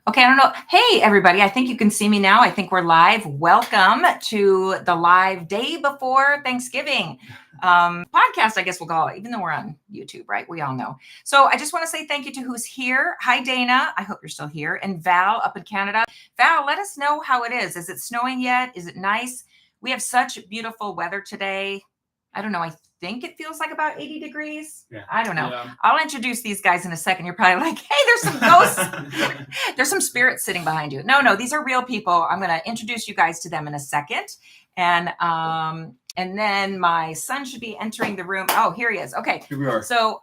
Okay, I don't know. Hey, everybody. I think you can see me now. I think we're live. Welcome to the live day before Thanksgiving podcast, I guess we'll call it, even though we're on YouTube, right? We all know. So I just want to say thank you to who's here. Hi, Dana. I hope you're still here. And Val up in Canada. Val, let us know how it is. Is it snowing yet? Is it nice? We have such beautiful weather today. I don't know. I think it feels like about 80 degrees. Yeah. I don't know. Yeah. I'll introduce these guys in a second. You're probably like, hey, there's some ghosts. There's some spirits sitting behind you. No, these are real people. I'm going to introduce you guys to them in a second. And then my son should be entering the room. Oh, here he is. Okay. Here we are. So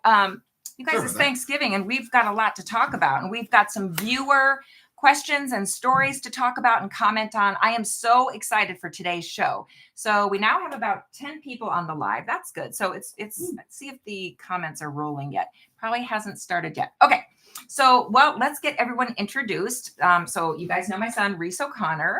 you guys, it's Thanksgiving and we've got a lot to talk about. And we've got some viewer questions and stories to talk about and comment on. I am so excited for today's show. So we now have about 10 people on the live. That's good. So it's let's see if the comments are rolling yet. Probably hasn't started yet. Okay. So, well, let's get everyone introduced. So you guys know my son, Reese O'Connor.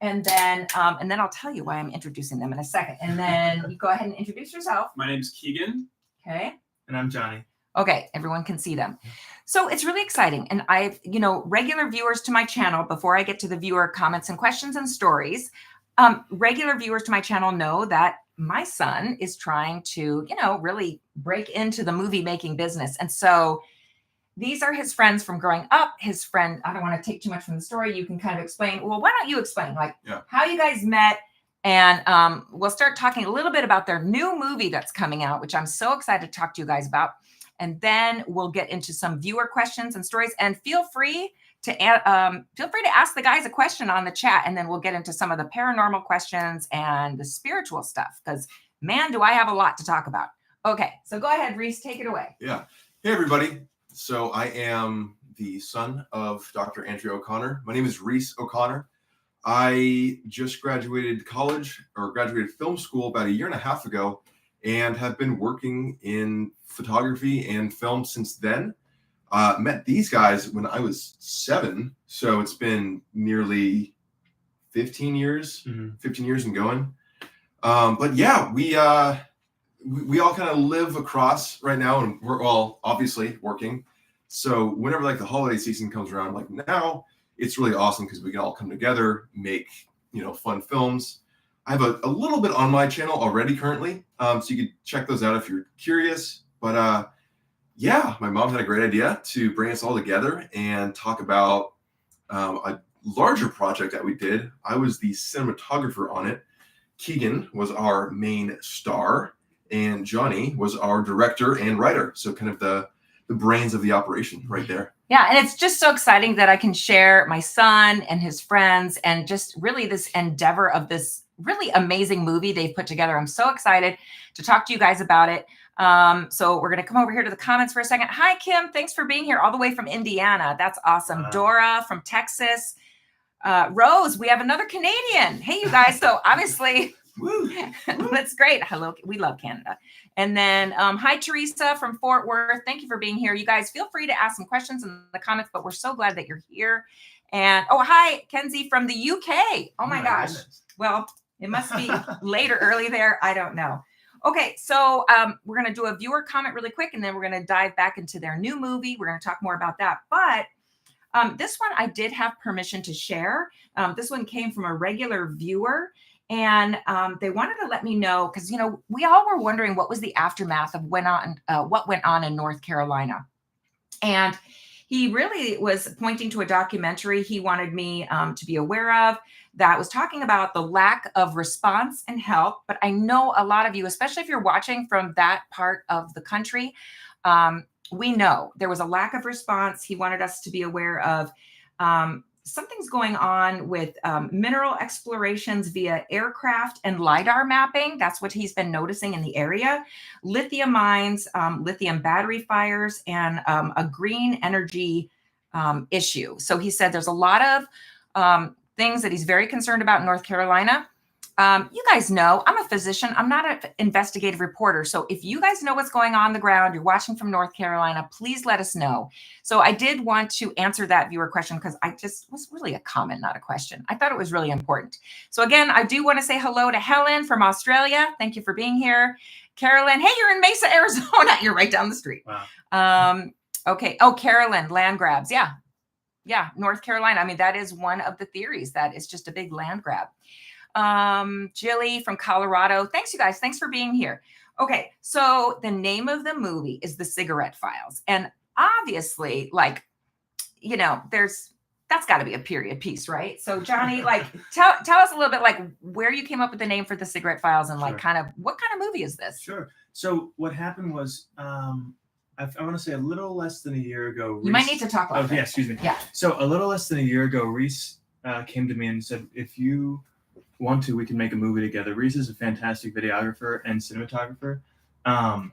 And then I'll tell you why I'm introducing them in a second. And then you go ahead and introduce yourself. My name's Keegan. Okay. And I'm Johnny. Okay, everyone can see them. So it's really exciting. And I've, regular viewers to my channel, before I get to the viewer comments and questions and stories, regular viewers to my channel know that my son is trying to, really break into the movie making business. And so these are his friends from growing up. His friend, I don't want to take too much from the story. You can kind of explain, well, why don't you explain how you guys met? And we'll start talking a little bit about their new movie that's coming out, which I'm so excited to talk to you guys about. And then we'll get into some viewer questions and stories. And feel free to ask the guys a question on the chat, and then we'll get into some of the paranormal questions and the spiritual stuff. Because man, do I have a lot to talk about. Okay, so go ahead, Reese, take it away. Yeah. Hey, everybody. So I am the son of Dr. Andrea O'Connor. My name is Reese O'Connor. I just graduated film school about a year and a half ago, and have been working in photography and film since then. Met these guys when I was 7, so it's been nearly 15 years, 15 years and going. But yeah, we all kind of live across right now, and we're all obviously working. So whenever the holiday season comes around, now, it's really awesome because we can all come together, make fun films. I have a little bit on my channel already currently, so you could check those out if you're curious. But yeah, my mom had a great idea to bring us all together and talk about a larger project that we did. I was the cinematographer on it. Keegan was our main star, and Johnny was our director and writer. So kind of the brains of the operation right there. Yeah, and it's just so exciting that I can share my son and his friends and just really this endeavor of this really amazing movie they've put together. I'm so excited to talk to you guys about it. So we're going to come over here to the comments for a second. Hi, Kim. Thanks for being here all the way from Indiana. That's awesome. Dora from Texas. Rose, we have another Canadian. Hey, you guys. So obviously, that's great. Hello. We love Canada. And then hi, Teresa from Fort Worth. Thank you for being here. You guys feel free to ask some questions in the comments, but we're so glad that you're here. And hi, Kenzie from the UK. Oh my gosh. Goodness. Well, it must be late or early there. I don't know. Okay, so we're going to do a viewer comment really quick, and then we're going to dive back into their new movie. We're going to talk more about that. But this one I did have permission to share. This one came from a regular viewer, and they wanted to let me know because, we all were wondering what was the aftermath of what went on in North Carolina. And he really was pointing to a documentary he wanted me to be aware of that was talking about the lack of response and help. But I know a lot of you, especially if you're watching from that part of the country, we know there was a lack of response. He wanted us to be aware of something's going on with mineral explorations via aircraft and LiDAR mapping. That's what he's been noticing in the area. Lithium mines, lithium battery fires, and a green energy issue. So he said there's a lot of things that he's very concerned about in North Carolina. You guys know I'm a physician. I'm not an investigative reporter. So if you guys know what's going on the ground, you're watching from North Carolina, please let us know. So I did want to answer that viewer question because I just was really a comment, not a question. I thought it was really important. So again, I do want to say hello to Helen from Australia. Thank you for being here. Carolyn, hey, you're in Mesa, Arizona. You're right down the street. Wow. Okay. Oh, Carolyn, land grabs. Yeah. Yeah, North Carolina. I mean, that is one of the theories, that it's just a big land grab. Jilly from Colorado. Thanks, you guys. Thanks for being here. Okay, so the name of the movie is The Cigarette Files. And obviously, like, that's got to be a period piece, right? So Johnny, like, tell us a little bit, like, where you came up with the name for The Cigarette Files, and like, Sure. kind of what kind of movie is this? Sure. So what happened was, I want to say a little less than a year ago. You might need to talk about yeah, excuse me. Yeah. So a little less than a year ago, Reese came to me and said, if you want to, we can make a movie together. Reese is a fantastic videographer and cinematographer.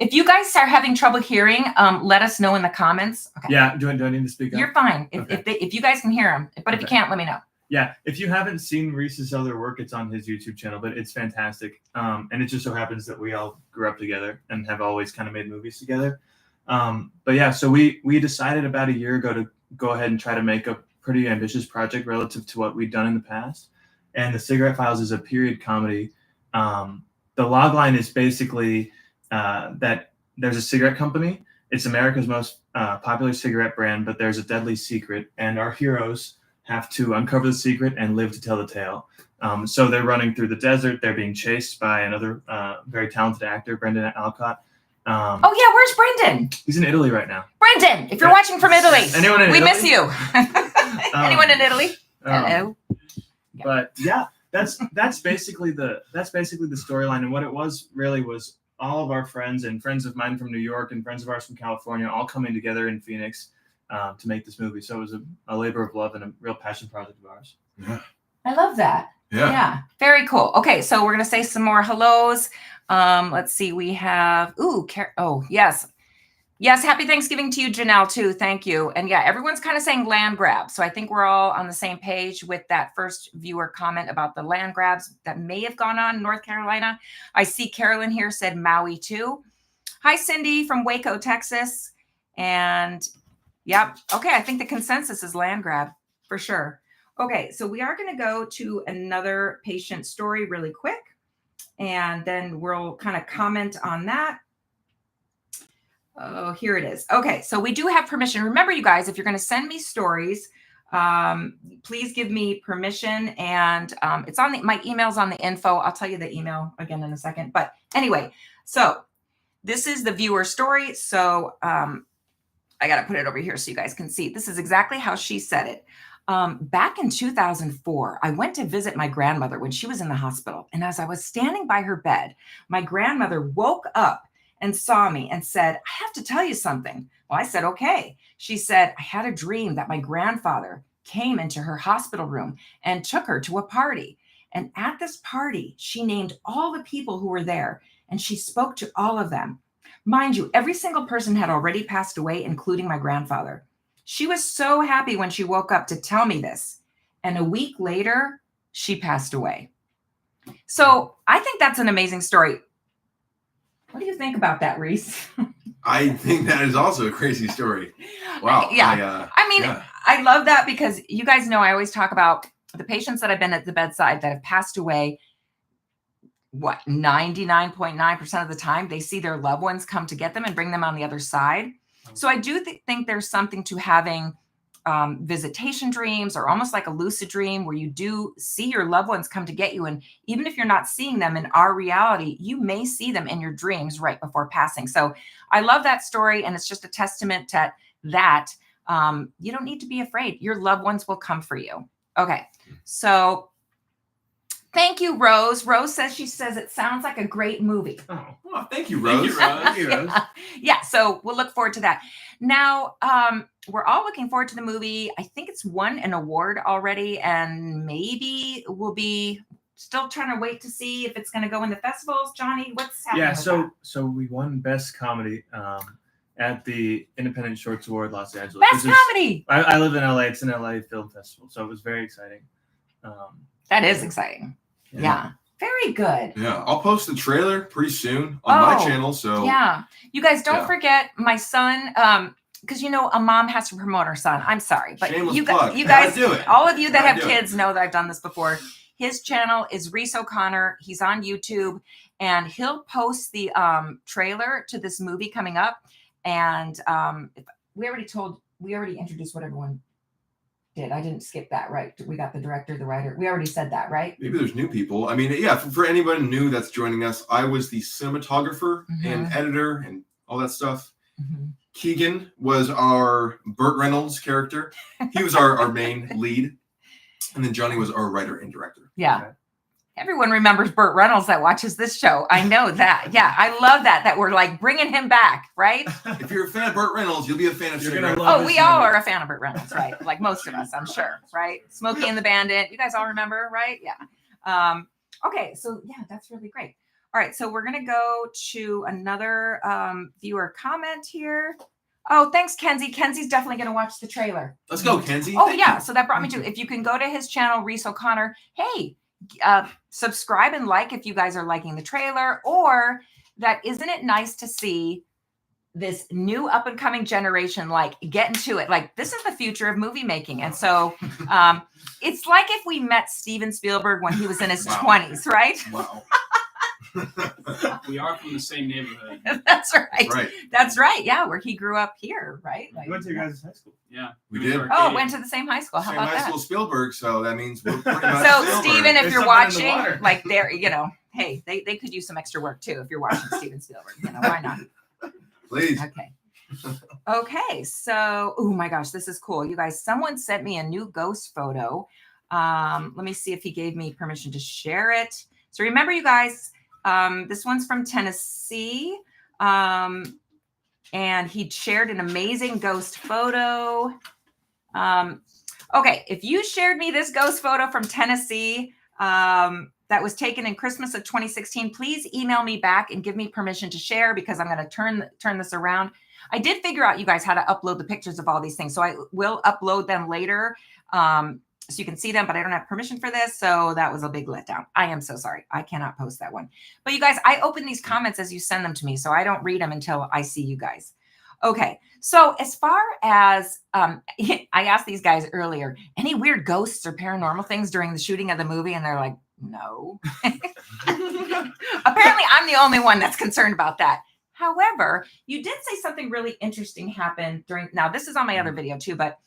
If you guys are having trouble hearing, let us know in the comments. Okay. Yeah. Do I need to speak up? You're fine. Okay. If you guys can hear him, but if you can't, let me know. Yeah, if you haven't seen Reese's other work, it's on his YouTube channel, but it's fantastic. And it just so happens that we all grew up together and have always kind of made movies together. But yeah, so we decided about a year ago to go ahead and try to make a pretty ambitious project relative to what we'd done in the past. And The Cigarette Files is a period comedy. The log line is basically that there's a cigarette company. It's America's most popular cigarette brand, but there's a deadly secret, and our heroes have to uncover the secret and live to tell the tale. So they're running through the desert. They're being chased by another very talented actor, Brendan Alcott. Oh yeah, where's Brendan? He's in Italy right now. Brendan, if you're watching from Italy, we miss you. Anyone in Italy? Hello. But yeah, that's basically the storyline. And what it was really was all of our friends and friends of mine from New York and friends of ours from California all coming together in Phoenix to make this movie. So it was a labor of love and a real passion project of ours. Yeah. I love that. Yeah. Very cool. Okay, so we're gonna say some more hellos. Let's see. We have yes. Yes, happy Thanksgiving to you, Janelle, too. Thank you. And yeah, everyone's kind of saying land grab. So I think we're all on the same page with that first viewer comment about the land grabs that may have gone on in North Carolina. I see Carolyn here said Maui too. Hi, Cindy from Waco, Texas. And yep. Okay, I think the consensus is land grab for sure. Okay, so we are going to go to another patient story really quick, and then we'll kind of comment on that. Oh, here it is. Okay, so we do have permission. Remember, you guys, if you're going to send me stories, please give me permission. And it's on my email's on the info. I'll tell you the email again in a second. But anyway, so this is the viewer story. So I got to put it over here so you guys can see. This is exactly how she said it. Back in 2004, I went to visit my grandmother when she was in the hospital. And as I was standing by her bed, my grandmother woke up and saw me and said, I have to tell you something. Well, I said, okay. She said, I had a dream that my grandfather came into her hospital room and took her to a party. And at this party, she named all the people who were there, and she spoke to all of them. Mind you, every single person had already passed away, including my grandfather. She was so happy when she woke up to tell me this. And a week later, she passed away. So I think that's an amazing story. What do you think about that, Reese? I think that is also a crazy story. Wow. Yeah. I love that because you guys know I always talk about the patients that have been at the bedside that have passed away. What, 99.9% of the time, they see their loved ones come to get them and bring them on the other side. So I do think there's something to having visitation dreams, or almost like a lucid dream, where you do see your loved ones come to get you. And even if you're not seeing them in our reality, you may see them in your dreams right before passing. So I love that story. And it's just a testament to that. You don't need to be afraid. Your loved ones will come for you. Okay. So thank you, Rose. Rose says it sounds like a great movie. Oh, thank you, Rose. Thank you, Rose. Yeah, so we'll look forward to that. Now, we're all looking forward to the movie. I think it's won an award already, and maybe we'll be still trying to wait to see if it's going to go in the festivals. Johnny, what's happening? Yeah, so we won Best Comedy at the Independent Shorts Award Los Angeles. Best Comedy! I live in LA. It's an LA film festival, so it was very exciting. That is exciking. Yeah. Very good. Yeah. I'll post the trailer pretty soon on my channel. So yeah. You guys don't forget my son, because a mom has to promote her son. I'm sorry. But you guys, all of you that have kids know that I've done this before. His channel is Reese O'Connor. He's on YouTube, and he'll post the trailer to this movie coming up. And we already introduced what everyone did. I didn't skip that, right? We got the director, the writer. We already said that, right? Maybe there's new people. I mean, yeah, for anybody new that's joining us, I was the cinematographer and editor and all that stuff. Keegan was our Burt Reynolds character. He was our main lead. And then Johnny was our writer and director. Yeah. Okay. Everyone remembers Burt Reynolds that watches this show. I know that. Yeah, I love that we're like bringing him back, right? If you're a fan of Burt Reynolds, you'll be a fan of Cigarette. Oh, we all are a fan of Burt Reynolds, right? Like most of us, I'm sure, right? Smokey and the Bandit. You guys all remember, right? Yeah. Okay, so yeah, that's really great. All right, so we're gonna go to another viewer comment here. Oh, thanks, Kenzie. Kenzie's definitely going to watch the trailer. Let's go, Kenzie. Oh, yeah. So that brought me to, if you can go to his channel, Reese O'Connor, hey, subscribe and like if you guys are liking the trailer, or that isn't it nice to see this new up and coming generation, like get into it. Like this is the future of movie making. And so it's like if we met Steven Spielberg when he was in his 20s, right? Wow. We are from the same neighborhood. That's right. That's right. Yeah, where he grew up here, right? Like, we went to your guys' high school. Yeah, we did. Oh, went to the same high school. How about that? Same high school, Spielberg. So that means we're pretty much So, Steven, if you're watching, like, there, hey, they could use some extra work too. If you're watching Steven Spielberg, why not? Please. Okay. Okay. So, oh my gosh, this is cool, you guys. Someone sent me a new ghost photo. Let me see if he gave me permission to share it. So remember, you guys. This one's from Tennessee, and he shared an amazing ghost photo. Okay, if you shared me this ghost photo from Tennessee that was taken in Christmas of 2016, please email me back and give me permission to share, because I'm going to turn this around. I did figure out, you guys, how to upload the pictures of all these things, so I will upload them later. So you can see them, but I don't have permission for this. So that was a big letdown. I am so sorry. I cannot post that one. But you guys, I open these comments as you send them to me, so I don't read them until I see you guys. Okay. So as far as, I asked these guys earlier, any weird ghosts or paranormal things during the shooting of the movie? And they're like, no. Apparently I'm the only one that's concerned about that. However, you did say something really interesting happened during, now this is on my other video too, but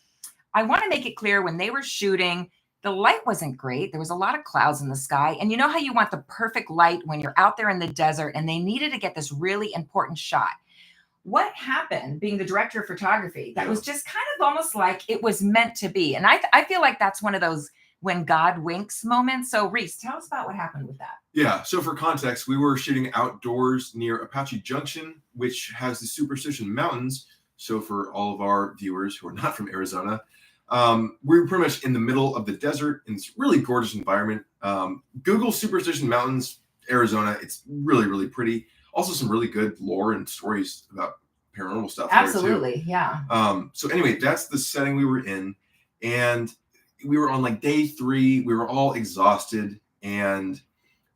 I want to make it clear, when they were shooting, the light wasn't great. There was a lot of clouds in the sky. And you know how you want the perfect light when you're out there in the desert, and they needed to get this really important shot. What happened, being the director of photography, that was just kind of almost like it was meant to be. And I feel like that's one of those when God winks moments. So Reese, tell us about what happened with that. Yeah. So for context, we were shooting outdoors near Apache Junction, which has the Superstition Mountains. So for all of our viewers who are not from Arizona, we were pretty much in the middle of the desert in this really gorgeous environment. Google Superstition Mountains, Arizona. It's really, really pretty. Also some really good lore and stories about paranormal stuff. Absolutely. Yeah. So anyway, that's the setting we were in. And we were on like day 3. We were all exhausted. And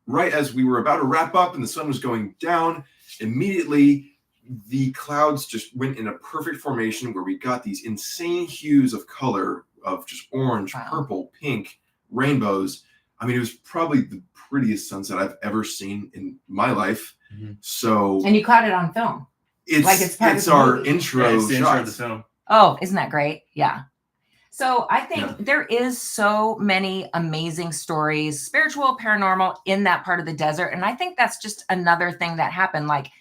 right as we were about to wrap up and the sun was going down, immediately the clouds just went in a perfect formation where we got these insane hues of color of just orange, purple, pink, rainbows. I mean, it was probably the prettiest sunset I've ever seen in my life. So, and you caught it on film. It's like it's our intro it's the intro of the film. Oh, isn't that great? Yeah. So I think there is so many amazing stories, spiritual, paranormal, in that part of the desert. And I think that's just another thing that happened. Like,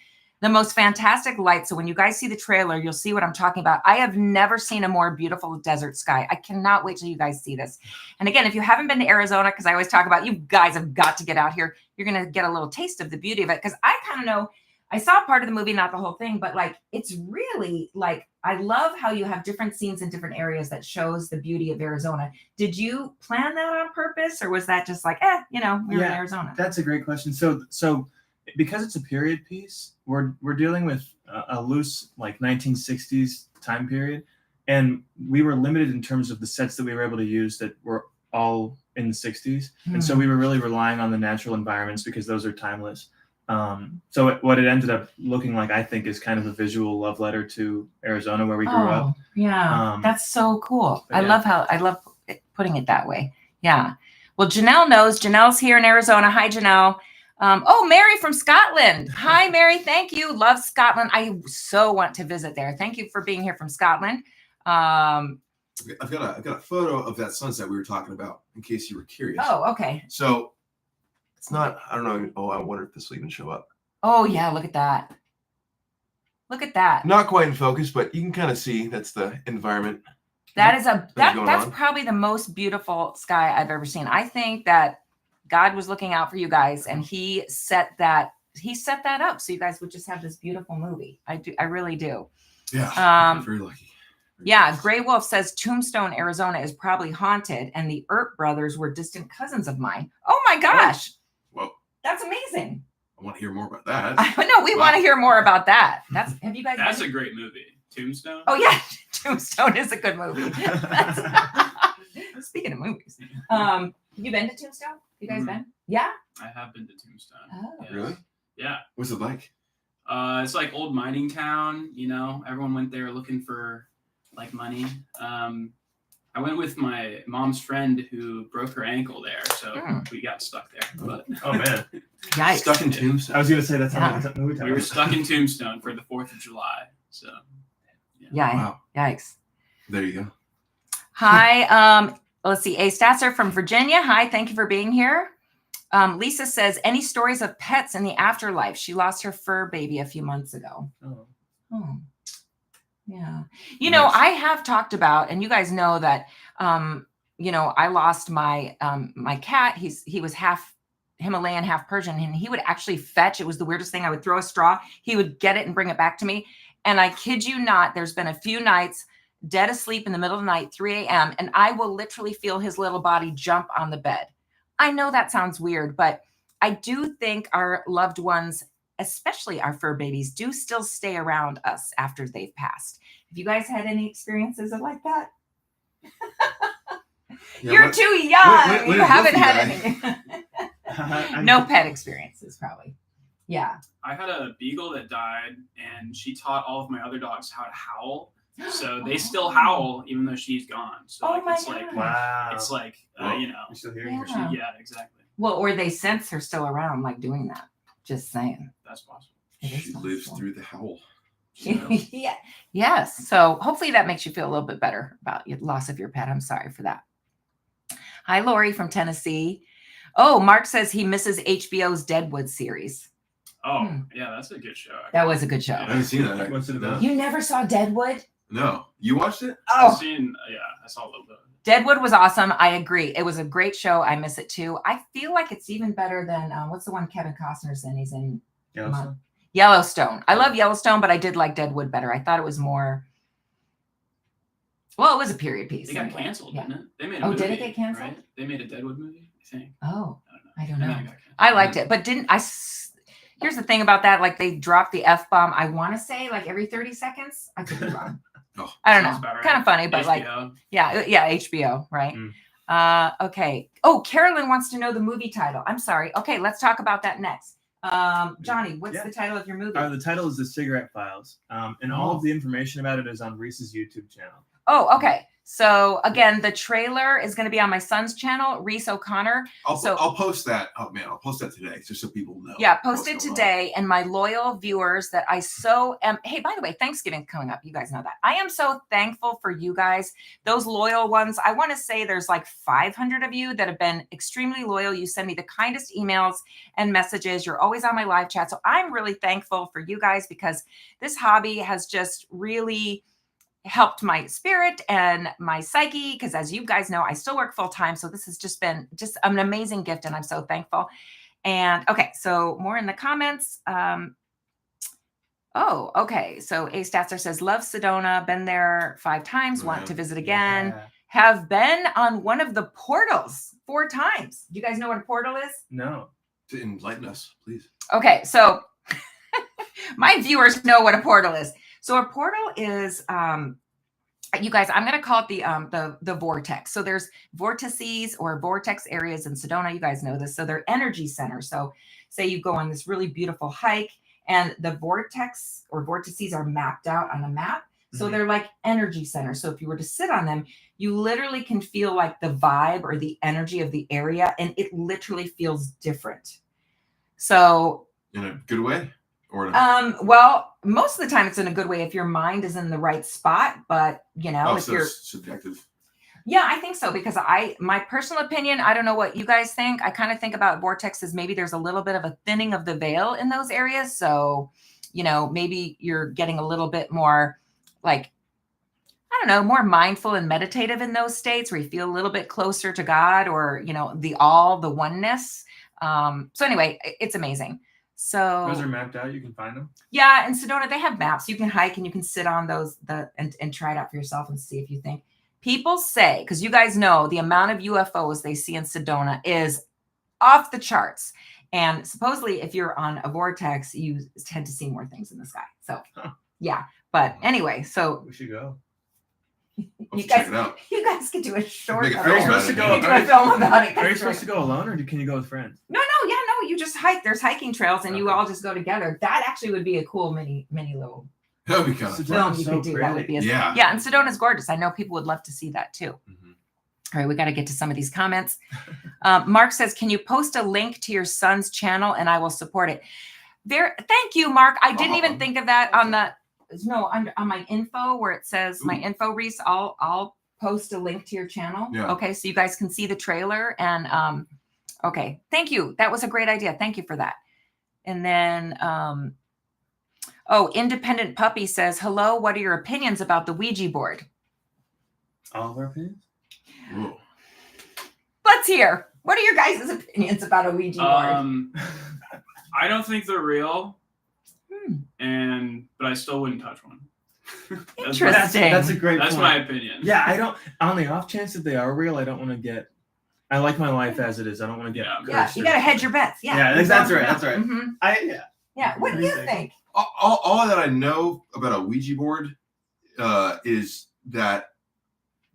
the most fantastic light. So when you guys see the trailer, you'll see what I'm talking about. I have never seen a more beautiful desert sky. I cannot wait till you guys see this. And again, if you haven't been to Arizona, because I always talk about, you guys have got to get out here. You're going to get a little taste of the beauty of it. Because I kind of know, I saw part of the movie, not the whole thing, but like, it's really like, I love how you have different scenes in different areas that shows the beauty of Arizona. Did you plan that on purpose, or was that just like, we're in Arizona? That's a great question. So because it's a period piece, we're dealing with a loose like 1960s time period, and we were limited in terms of the sets that we were able to use that were all in the 60s. And so we were really relying on the natural environments because those are timeless. So what it ended up looking like, I think, is kind of a visual love letter to Arizona, where we grew up. Yeah, that's so cool. I love putting it that way. Yeah. Well, Janelle knows. Janelle's here in Arizona. Hi, Janelle. Mary from Scotland. Hi, Mary. Thank you. Love Scotland. I so want to visit there. Thank you for being here from Scotland. I've got a photo of that sunset we were talking about, in case you were curious. Oh, okay. So it's not. I don't know. Oh, I wonder if this will even show up. Oh yeah, look at that. Look at that. Not quite in focus, but you can kind of see that's the environment. That's on. probably the most beautiful sky I've ever seen. I think that God was looking out for you guys, and he set that up so you guys would just have this beautiful movie. I really do. Yeah. Very lucky. Yeah, Gray Wolf says Tombstone, Arizona is probably haunted, and the Earp brothers were distant cousins of mine. Oh my gosh. Whoa. That's amazing. I want to hear more about that. I know we want to hear more about that. Have you guys That's a great movie. Tombstone? Oh yeah, Tombstone is a good movie. Speaking of movies. Have you been to Tombstone? You guys been? Yeah? I have been to Tombstone. Oh. Yes. Really? Yeah. What's it like? It's like old mining town, everyone went there looking for like money. I went with my mom's friend who broke her ankle there, so we got stuck there. But Oh man, Yikes. Stuck in Tombstone. I was gonna say that's how the movie we title were is. stuck in Tombstone for the 4th of July. So Yeah. Wow. Yikes. There you go. Hi. Let's see. A Stasser from Virginia. Hi. Thank you for being here. Lisa says, any stories of pets in the afterlife? She lost her fur baby a few months ago. Oh. Yeah. Nice. I have talked about, and you guys know that, I lost my, my cat. He was half Himalayan, half Persian, and he would actually fetch. It was the weirdest thing. I would throw a straw. He would get it and bring it back to me. And I kid you not, there's been a few nights dead asleep in the middle of the night, 3 a.m. And I will literally feel his little body jump on the bed. I know that sounds weird, but I do think our loved ones, especially our fur babies, do still stay around us after they've passed. Have you guys had any experiences like that? Yeah, You're too young. what You is haven't with had any. No pet experiences, probably. Yeah. I had a beagle that died, and she taught all of my other dogs how to howl. So they still howl even though she's gone. So Oh like, my it's God. like Wow. it's like You're still hearing your Yeah. shit. yeah, exactly. Well, or they sense her still around, like doing that. Just saying. That's possible. It is She lives possible. through the howl. Yeah. Yes. So hopefully that makes you feel a little bit better about your loss of your pet. I'm sorry for that. Hi, Lori from Tennessee. Oh, Mark says he misses HBO's Deadwood series. Oh, yeah, that's a good show. That was a good show. I haven't seen that. What's it about? You never saw Deadwood? No. You watched it? I've Oh, seen, I saw a little bit. Deadwood was awesome. I agree. It was a great show. I miss it too. I feel like it's even better than what's the one Kevin Costner's in? He's in Yellowstone? Yellowstone. I love Yellowstone, but I did like Deadwood better. I thought it was more. Well, it was a period piece. It got anyway. canceled, Yeah. didn't it? They made a Oh, movie, did it get canceled? Right? They made a Deadwood movie, I think. Oh, I don't know. I don't And then know. it got canceled. I liked it, but didn't I? Here's the thing about that. Like they dropped the F-bomb. I want to say like every 30 seconds. I could be wrong. Oh, I don't know. sounds about right. Kind of funny, but like, HBO. yeah, HBO, right? Okay. Oh, Carolyn wants to know the movie title. I'm sorry. Okay, let's talk about that next. Johnny, what's the title of your movie? The title is The Cigarette Files, and all of the information about it is on Reese's YouTube channel. Oh, okay. So again, the trailer is going to be on my son's channel, Reese O'Connor. I'll post that. Oh man, I'll post that today just so people know. Yeah, post it today. And my loyal viewers that I so am. Hey, by the way, Thanksgiving coming up. You guys know that. I am so thankful for you guys. Those loyal ones. I want to say there's like 500 of you that have been extremely loyal. You send me the kindest emails and messages. You're always on my live chat. So I'm really thankful for you guys because this hobby has just really helped my spirit and my psyche, because as you guys know, I still work full time. So this has just been an amazing gift, and I'm so thankful. And okay, so more in the comments. Oh, okay. So A Statzer says, love Sedona, been there 5 times, want to visit again. Yeah. Have been on one of the portals 4 times. Do you guys know what a portal is? No. To enlighten us, please. Okay, so my viewers know what a portal is. So a portal is, you guys, I'm going to call it the vortex. So there's vortices or vortex areas in Sedona. You guys know this. So they're energy centers. So say you go on this really beautiful hike and the vortex or vortices are mapped out on a map. So they're like energy centers. So if you were to sit on them, you literally can feel like the vibe or the energy of the area, and it literally feels different. So In a good way? Or well, most of the time it's in a good way if your mind is in the right spot, but if so you're it's subjective. Yeah, I think so, because my personal opinion, I don't know what you guys think. I kind of think about vortexes. Maybe there's a little bit of a thinning of the veil in those areas. So, maybe you're getting a little bit more like, I don't know, more mindful and meditative in those states where you feel a little bit closer to God, or, the oneness. So anyway, it's amazing. So Those are mapped out. You can find them. yeah, in Sedona, they have maps. You can hike and you can sit on those and try it out for yourself and see if you think. People say, because you guys know the amount of UFOs they see in Sedona is off the charts. And supposedly, if you're on a vortex, you tend to see more things in the sky. So, yeah. But anyway, so we should go. you check it guys, out. you guys could do a short. Make a Are you film supposed to about go? it. You can do a film about it. Are you That's supposed to right. go alone, or can you go with friends? No, you just hike. There's hiking trails, and you Okay. all just go together. That actually would be a cool mini little That would be kind of Sedona- fun. film you so could do. That would be Yeah. yeah. And Sedona's gorgeous. I know people would love to see that too. Mhm. All right, we got to get to some of these comments. Mark says, "Can you post a link to your son's channel, and I will support it." Thank you, Mark. I didn't even think of that on my info where it says my info, Reese. I'll post a link to your channel. Yeah. Okay, so you guys can see the trailer. And okay, thank you. That was a great idea. Thank you for that. And then Independent Puppy says, "Hello, what are your opinions about the Ouija board?" All of our opinions. Ooh. Let's hear. What are your guys' opinions about a Ouija board? I don't think they're real, Hmm. but I still wouldn't touch one. Interesting. That's a great. That's point. my opinion. Yeah, I don't. On the off chance that they are real, I don't want to get. I like my life as it is. I don't want to get. Yeah. Yeah, you got to hedge your bets. Yeah, Yeah, that's right. That's right. Mhm. Yeah. What do you think? All that I know about a Ouija board is that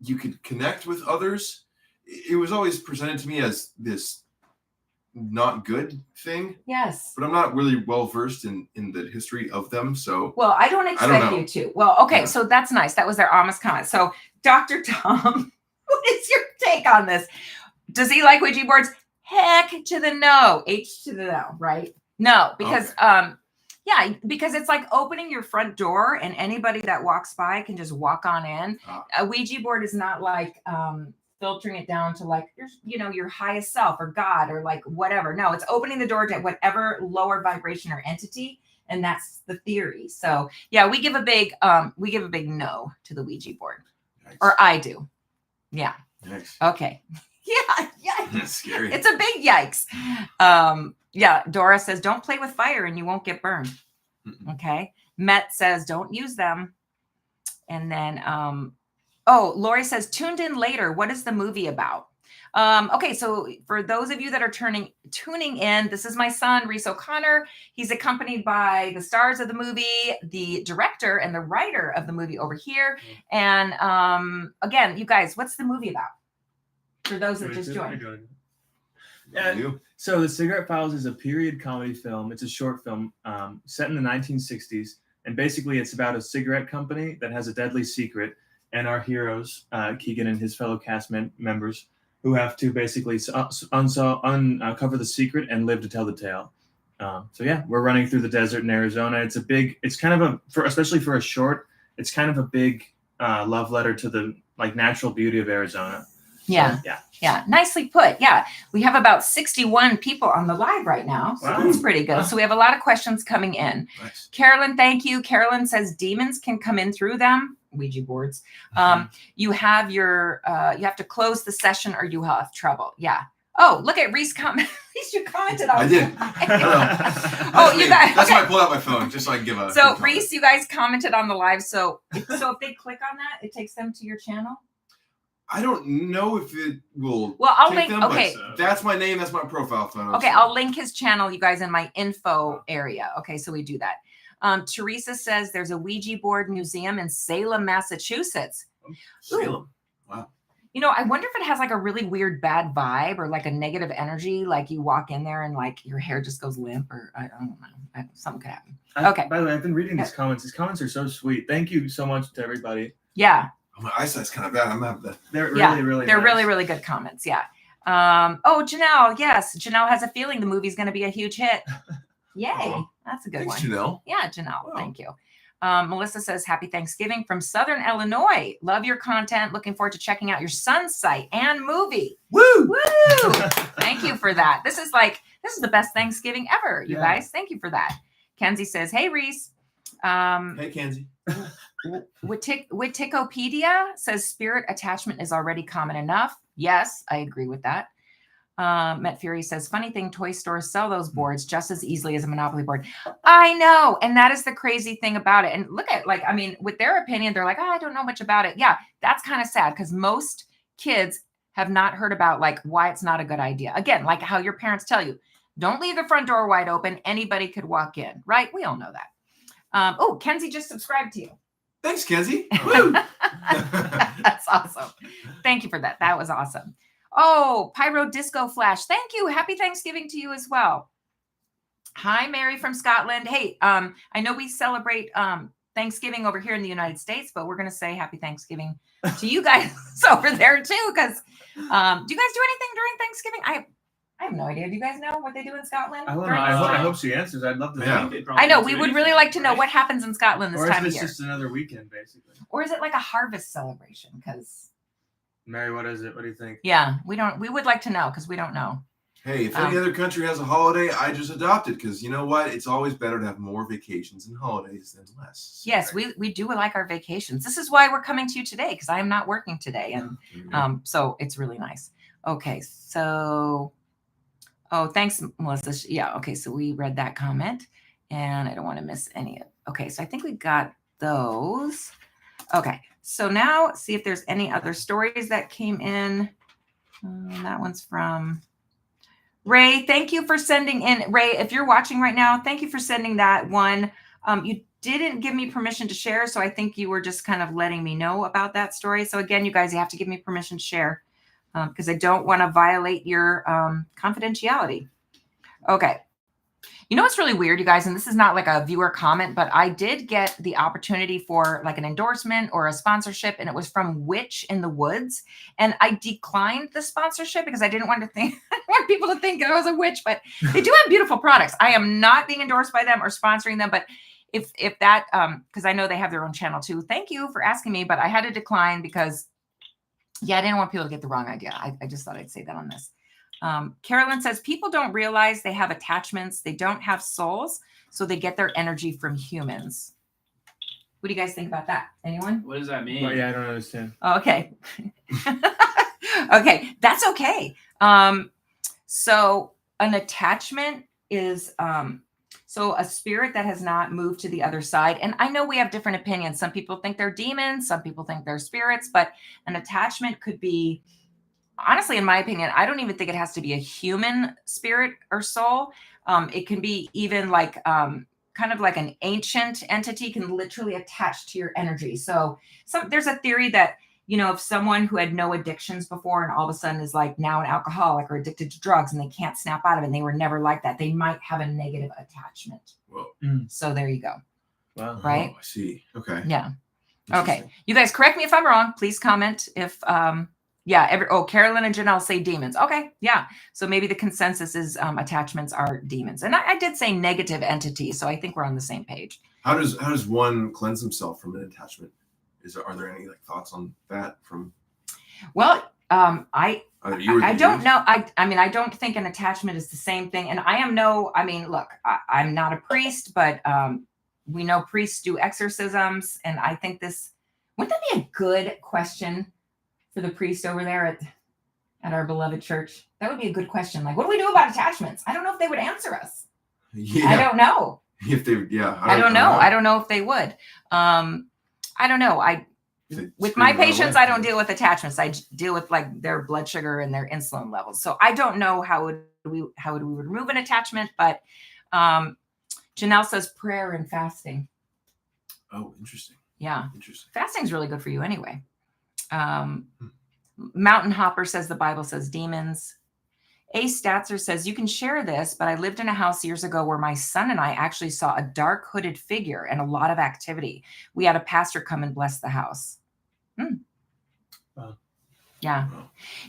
you could connect with others. It was always presented to me as this not good thing, Yes. but I'm not really well versed in the history of them. So Well, I don't expect know. you to. Well, okay, Yeah. so that's nice. That was their honest comment. So, Dr. Tom, what is your take on this? Does he like Ouija boards? Heck to the no. H to the no, right? No, because yeah, because it's like opening your front door and anybody that walks by can just walk on in. A Ouija board is not like filtering it down to like your highest self or God or like whatever. No, it's opening the door to whatever lower vibration or entity, and that's the theory. So yeah, we give a big no to the Ouija board. Yikes. Or I do. Yeah. Yikes. Okay. Yeah. That's scary. It's a big yikes. Yeah. Dora says, "Don't play with fire and you won't get burned." Okay. Met says, "Don't use them." And then, Lori says, "Tuned in later. What is the movie about?" Okay, so for those of you that are tuning in, this is my son, Reese O'Connor. He's accompanied by the stars of the movie, the director and the writer of the movie over here. And again, you guys, what's the movie about? For those that just joined. Yeah. So The Cigarette Files is a period comedy film. It's a short film set in the 1960s. And basically it's about a cigarette company that has a deadly secret. And our heroes, Keegan and his fellow cast members, who have to basically uncover the secret and live to tell the tale. So yeah, we're running through the desert in Arizona. It's kind of especially for a short, it's kind of a big love letter to the natural beauty of Arizona. Yeah. So, Yeah. Nicely put. Yeah. We have about 61 people on the live right now. So Wow. that's pretty good. So we have a lot of questions coming in. Nice. Carolyn, thank you. Carolyn says demons can come in through them. Ouija boards. You have you have to close the session or you will have trouble. Yeah. Oh, look at Reese comment. Reese, you commented on I did. You guys. That's Okay. why I pulled out my phone just so I can give a. So quick comment. Reese, you guys commented on the live. So if they click on that, it takes them to your channel. I don't know if it will. Well, I'll take link. them, but Okay. That's my name. That's my profile photo. Okay, so- I'll link his channel, you guys, in my info area. Okay, so we do that. Teresa says there's a Ouija board museum in Salem, Massachusetts. Salem. Wow. I wonder if it has like a really weird bad vibe or like a negative energy. Like you walk in there and like your hair just goes limp, or I don't know. Something could happen. Okay. By the way, I've been reading these comments. These comments are so sweet. Thank you so much to everybody. Yeah. Oh, my eyesight's kind of bad. I'm gonna have to. They're really, Yeah, really They're nice. really, really good comments. Yeah. Janelle. Yes. Janelle has a feeling the movie's going to be a huge hit. Yay. Aw. That's a good Thanks, one. Janelle. Yeah, Janelle. Wow. Thank you. Melissa says, happy Thanksgiving from Southern Illinois. Love your content. Looking forward to checking out your son's site and movie. Woo! Woo! Thank you for that. This is the best Thanksgiving ever, you guys. Thank you for that. Kenzie says, hey, Reese. Hey, Kenzie. Wikipedia says spirit attachment is already common enough. Yes, I agree with that. Met Fury says, funny thing, toy stores sell those boards just as easily as a Monopoly board. I know. And that is the crazy thing about it. And look at, with their opinion, they're like, oh, I don't know much about it. Yeah, that's kind of sad because most kids have not heard about why it's not a good idea. Again, like how your parents tell you, don't leave the front door wide open. Anybody could walk in, right? We all know that. Oh, Kenzie just subscribed to you. Thanks, Kenzie. Woo! That's awesome. Thank you for that. That was awesome. Oh, Pyro Disco Flash. Thank you. Happy Thanksgiving to you as well. Hi, Mary from Scotland. Hey, I know we celebrate Thanksgiving over here in the United States, but we're going to say happy Thanksgiving to you guys over there too. Because do you guys do anything during Thanksgiving? I have no idea. Do you guys know what they do in Scotland? I don't know. I hope she answers. I'd love to know. I know. We would really like to know what happens in Scotland this time of year. Or is this just another weekend, basically? Or is it like a harvest celebration? Because Mary, what is it? What do you think? Yeah, we would like to know because we don't know. Hey, if any other country has a holiday, I just adopt it because you know what? It's always better to have more vacations and holidays than less. Yes, we do like our vacations. This is why we're coming to you today because I am not working today, and so it's really nice. Okay, so thanks, Melissa. Yeah, okay, so we read that comment, and I don't want to miss any of. Okay, so I think we got those. Okay, so now see if there's any other stories that came in. That one's from Ray. Thank you for sending in. Ray, if you're watching right now, thank you for sending that one. You didn't give me permission to share, so I think you were just kind of letting me know about that story. So again, you guys, you have to give me permission to share because I don't want to violate your confidentiality. Okay. You know what's really weird, you guys, and this is not like a viewer comment, but I did get the opportunity for like an endorsement or a sponsorship, and it was from Witch in the Woods. And I declined the sponsorship because I didn't want people to think I was a witch, but they do have beautiful products. I am not being endorsed by them or sponsoring them, but if that, because I know they have their own channel too. Thank you for asking me, but I had to decline because, yeah, I didn't want people to get the wrong idea. I just thought I'd say that on this. Carolyn says, people don't realize they have attachments. They don't have souls, so they get their energy from humans. What do you guys think about that? Anyone? What does that mean? Well, yeah, I don't understand. Oh, okay. Okay, that's okay. So an attachment is so a spirit that has not moved to the other side. And I know we have different opinions. Some people think they're demons. Some people think they're spirits. But an attachment could be, honestly, in my opinion, I don't even think it has to be a human spirit or soul. It can be even like kind of like an ancient entity can literally attach to your energy. So there's a theory that, you know, if someone who had no addictions before and all of a sudden is like now an alcoholic or addicted to drugs and they can't snap out of it and they were never like that, they might have a negative attachment. Whoa. So there you go. Wow. Right? Oh, I see. Okay. Yeah. Okay. You guys correct me if I'm wrong. Please comment if Carolyn and Janelle say demons. Okay. Yeah. So maybe the consensus is attachments are demons. And I did say negative entities. So I think we're on the same page. How does one cleanse himself from an attachment? Are there any thoughts on that from? Well, I don't know. I mean, I don't think an attachment is the same thing. And look, I'm not a priest, but we know priests do exorcisms. And I think wouldn't that be a good question for the priest over there at our beloved church? That would be a good question. Like, what do we do about attachments? I don't know if they would answer us. Yeah. I don't know. If they would, yeah. I don't know. I don't know if they would. I don't know. With my patients, I don't deal with attachments. I deal with like their blood sugar and their insulin levels. So I don't know how would we remove an attachment, but Janelle says prayer and fasting. Oh, interesting. Yeah. Interesting. Fasting's really good for you anyway. Mountain Hopper says the Bible says demons. A Statzer says, you can share this, but I lived in a house years ago where my son and I actually saw a dark hooded figure and a lot of activity. We had a pastor come and bless the house. Wow. Yeah.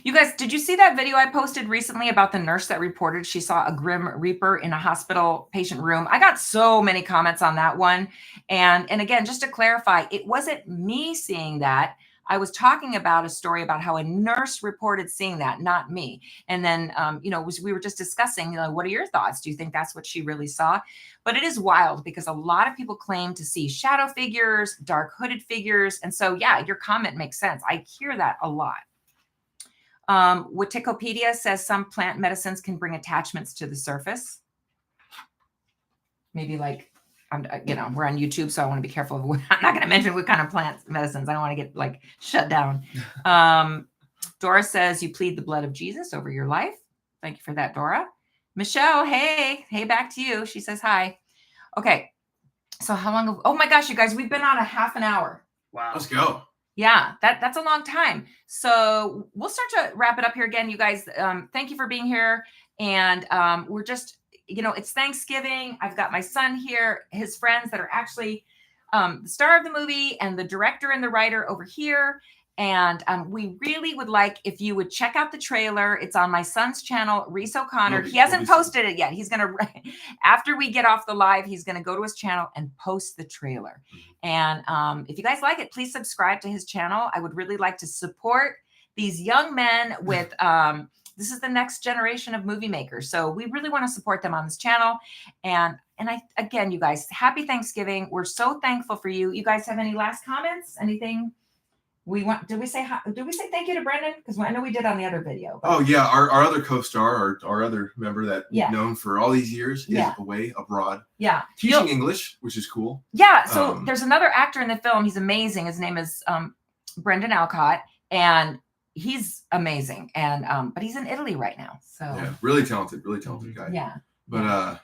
You guys, did you see that video I posted recently about the nurse that reported she saw a grim reaper in a hospital patient room? I got so many comments on that one. And again, just to clarify, it wasn't me seeing that. I was talking about a story about how a nurse reported seeing that, not me. And then, we were just discussing, what are your thoughts? Do you think that's what she really saw? But it is wild because a lot of people claim to see shadow figures, dark hooded figures. And so, yeah, your comment makes sense. I hear that a lot. Wikipedia says some plant medicines can bring attachments to the surface. Maybe like, we're on YouTube, so I want to be careful. I'm not going to mention what kind of plant medicines. I don't want to get shut down. Dora says you plead the blood of Jesus over your life. Thank you for that, Dora. Michelle, hey, back to you. She says hi. Okay. So how long? Oh my gosh, you guys, we've been on a half an hour. Wow. Let's go. Yeah, that's a long time. So we'll start to wrap it up here again, you guys. Thank you for being here. And we're just, it's Thanksgiving. I've got my son here, his friends that are actually the star of the movie and the director and the writer over here. And we really would like if you would check out the trailer. It's on my son's channel, Reese O'Connor. He hasn't posted it yet. He's going to, after we get off the live, he's going to go to his channel and post the trailer. And if you guys like it, please subscribe to his channel. I would really like to support these young men with, this is the next generation of movie makers. So we really want to support them on this channel. And again, you guys, happy Thanksgiving. We're so thankful for you. You guys have any last comments? Anything? Did we say thank you to Brendan? Because I know we did on the other video. Oh yeah, our other co-star, our other member that we've known for all these years is away abroad. Yeah. Teaching English, which is cool. Yeah. So there's another actor in the film. He's amazing. His name is Brendan Alcott, and he's amazing. And but he's in Italy right now. So yeah, really talented guy. Yeah. But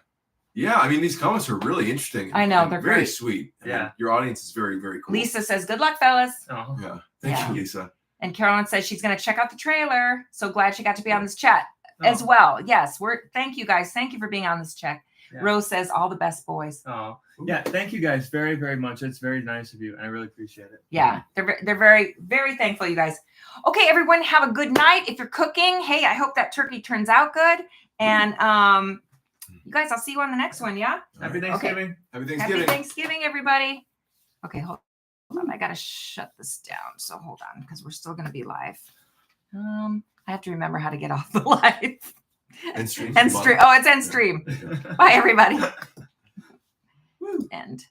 yeah, I mean, these comments are really interesting. I know, they're very great. Sweet. I Yeah. mean, your audience is very, very cool. Lisa says, good luck, fellas. Oh. Yeah. Thank you, Lisa. And Carolyn says she's going to check out the trailer. So glad she got to be on this chat as well. Yes. Thank you guys. Thank you for being on this chat. Yeah. Rose says all the best, boys. Oh, yeah. Thank you guys very, very much. It's very nice of you. And I really appreciate it. Yeah. They're very, very thankful, you guys. Okay, everyone, have a good night. If you're cooking, hey, I hope that turkey turns out good. And you guys, I'll see you on the next one. Yeah. Happy Thanksgiving. Okay. Happy Thanksgiving. Happy Thanksgiving, everybody. Okay, hold on. I got to shut this down. So hold on, because we're still going to be live. I have to remember how to get off the live. End stream. End stream. Oh, it's end stream. Bye, everybody. End.